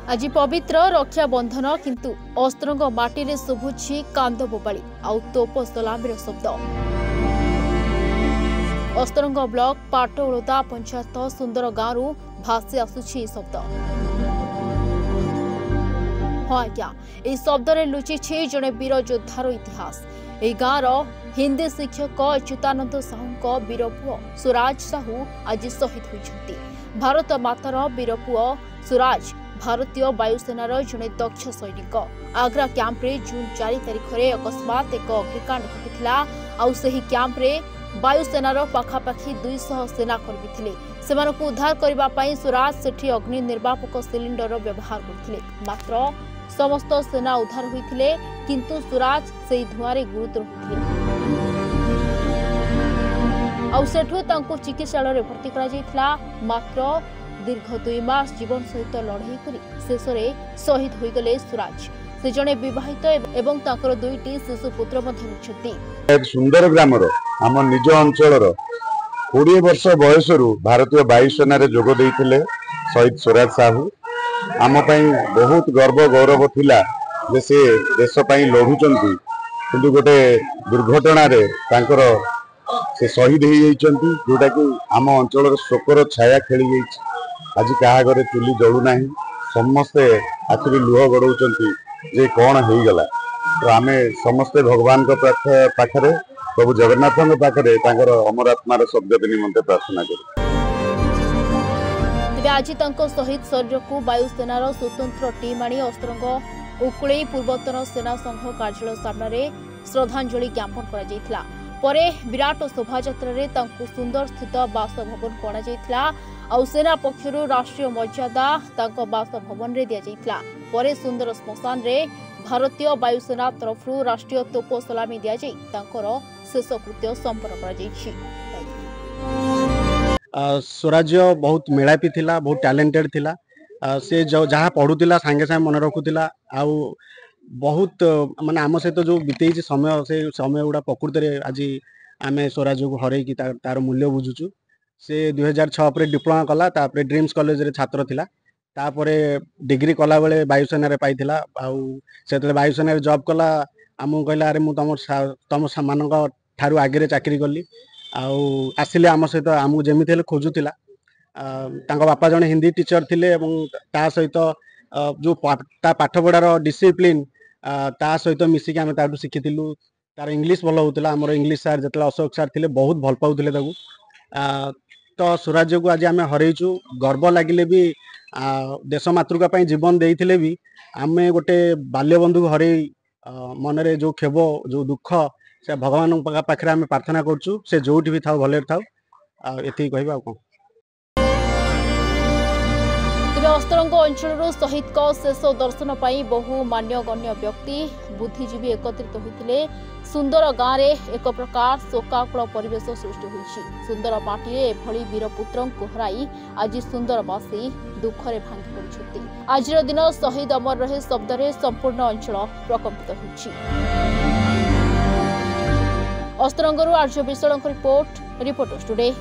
आज पवित्र रक्षा बंधन किंतु अस्त्रंग माटी शुभुछि कांद बोबाली आउ तोप सलामीर शब्द। अस्त्रंग ब्लॉक पाटोळदा पंचायत सुंदर गाँव भासी आसुछि शब्द। हाँ आज्ञा यह शब्द लुचि जड़े वीर योद्धार इतिहास। यह गाँव हिंदी शिक्षक अच्युतानंद साहू वीर पुओ सुराज साहू आज शहीद होइछन्ति। भारत मातार वीर पुओ सुराज भारतीय वायुसेनार जड़े दक्ष सैनिक। आग्रा कैंप्रे जून 4 तारिख में अकस्मात एक अग्निकांड घटिथिला। आउ सही कैंप्रे वायुसेनार पाखापाखि 200 सेनाकर्मी थिले। सेमानकु उद्धार करबा पई सुराज सेठी अग्नि निर्वापक सिलिंडर व्यवहार करथिले। मात्र समस्त सेना उद्धार होइथिले किंतु सुराज सेही धुआरे गुरुतर होइथिले। आउ सेठु तांको चिकित्सालय भर्ती करा जायथिला। मात्र दीर्घ 2 मास जीवन सहित लड़ाई करी शेष में शहीद होगले सुराज। से जड़े विवाहित एवं ताकर 2टी शिशु पुत्र सुंदर ग्रामर आम निज अंचल 20 वर्ष बयस भारतीय वायुसेना जोग देते शहीद सुराज साहू। आम बहुत गर्व गौरव थिला जे से देश लड़ुंट कि गोटे दुर्घटना से शहीद हो जोटा कि आम अंचल शोकर छाया खेली आज क्या घरे चुली जलू ना समस्ते आखिरी लुह गड़ौं जे कौन हो गला। तो आम समस्ते भगवान पाखरे प्रभु जगन्नाथ पाखरे अमर आत्मार सद्गति निमंते प्रार्थना करूँ। तेज आज शहीद शरीर को वायुसेनार स्वतंत्र टीम आनी अस्त्रंग उकुले पूर्वतन सेना संघ कार्यालय सामने श्रद्धांजलि ज्ञापन करा। परे विराट शोभायात्रा सुंदर स्थित बासभवन पड़ा आउ सेना पक्षर राष्ट्रीय मर्यादा बासभवन रे दिया जाइथिला। परे सुंदर श्मशान रे भारतीय वायुसेना तरफ राष्ट्रीय तोप सलामी दिया जाई तांकर शेष कृत्य संपन्न करा जाइछि। स्वराज बहुत मेलापी थिला, बहुत टैलेंटेड थिला। से जहाँ पढ़ुला सांगे सांगे मन रखुला। आउ बहुत माने आम सहित जो बीते समय से समय गुड़ा प्रकृत में आज आम स्वराज को हरई तार मूल्य बुझुचु। से 2006 पर डिप्लोमा कला, तापर ड्रीम्स कॉलेज रे छात्र थिला। तापर डिग्री कला बेले वायुसेना रे पाइथिला। आउ सेतले वायुसेना रे जॉब कला। आमु कहला अरे मु तम मानक ठारू आगे चाकरी कली। आउ आसिले आम सहित आमु जेमिति हेले खोजुतिला। तांको बापा जने हिंदी टीचर थिले एवं ता सहित जो ता पाठ पढ़ार डिसिप्लिन ता सहित मिसिक आम ताठू शिखिथिलु। तार इंग्लिश भल होउतिला। हमर इंग्लिश सर जतला अशोक सर थिले बहुत भल पाउथिले ताकू। तो सुराज को आज आम हरईचु। गर्व लगिले भी देश मातृका पई जीवन देइथिले भी आमे गोटे बाल्यबंधु को हरई मनरे जो खेब जो दुख से भगवान पाखरे आम प्रार्थना करछु से जोठी भी थाउ भले थाउ। एथि कहबा आ कोन अस्त्रंग अंचल शहीद शेष दर्शन पर बहु मान्यगण्य व्यक्ति बुद्धिजीवी एकत्रित होते। सुंदर गाँव में एक प्रकार शोकाकुल परिवेश सृष्टि होइछि। सुंदर माटी एभली वीरपुत्र को हराई आज सुंदरवासी दुखरे भांगी पड़ुछन्ति। आज दिन शहीद अमर रहे शब्द संपूर्ण अंचल प्रकम्पित होइछि। अस्त्रंगरू आर्य विशाल रिपोर्ट रिपोर्टर्स टुडे।